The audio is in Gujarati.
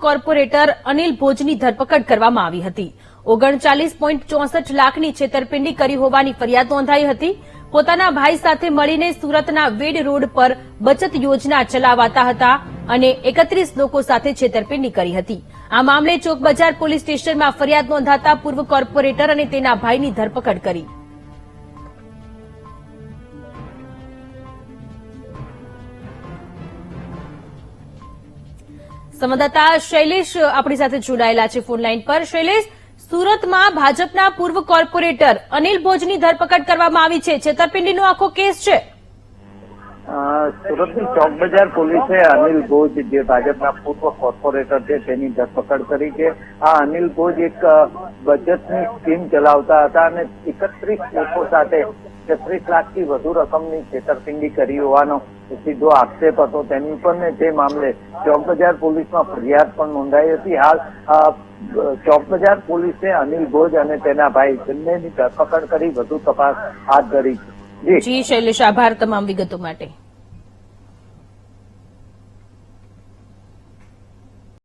કોર્પોરેટર અનિલ ભોજની ધરપકડ કરવામાં આવી હતી। 39.64 લાખની છેતરપિંડી કરી હોવાની ફરિયાદ નોંધાઈ હતી। પોતાના ભાઈ સાથે મળીને સુરતના વેડ રોડ પર બચત યોજના ચલાવતા હતા અને 31 લોકો સાથે છેતરપિંડી કરી હતી। આ મામલે ચોક બજાર પોલીસ સ્ટેશનમાં ફરિયાદ નોંધાતા પૂર્વ કોર્પોરેટર અને તેના ભાઈની ધરપકડ કરી। સંવાદદાતા શૈલેષ આપણી સાથે જોડાયેલા છે ફોન લાઈન પર। શૈલેષ, સુરતમાં ભાજપના પૂર્વ કોર્પોરેટર અનિલ ભોજની ધરપકડ કરવામાં આવી છે। છેતરપિંડીનો આખો કેસ છે। સુરતની ચોક બજાર પોલીસે અનિલ ભોજ જે ભાજપના પૂર્વ કોર્પોરેટર છે તેની ધરપકડ કરી છે। આ અનિલ ભોજ એક બચતની સ્કીમ ચલાવતા હતા અને 31 લોકો સાથે 33 લાખથી વધુ રકમની છેતરપિંડી કરી હોવાનો સીધો આક્ષેપ હતો તેની ઉપર ને તે મામલે ચોક બજાર પોલીસમાં ફરિયાદ પણ નોંધાઈ હતી। હાલ ચોક બજાર પોલીસે અનિલ ભોજ અને તેના ભાઈ બંનેની ધરપકડ કરી વધુ તપાસ હાથ ધરી છે। જી શૈલેષ, આભાર તમામ વિગતો માટે।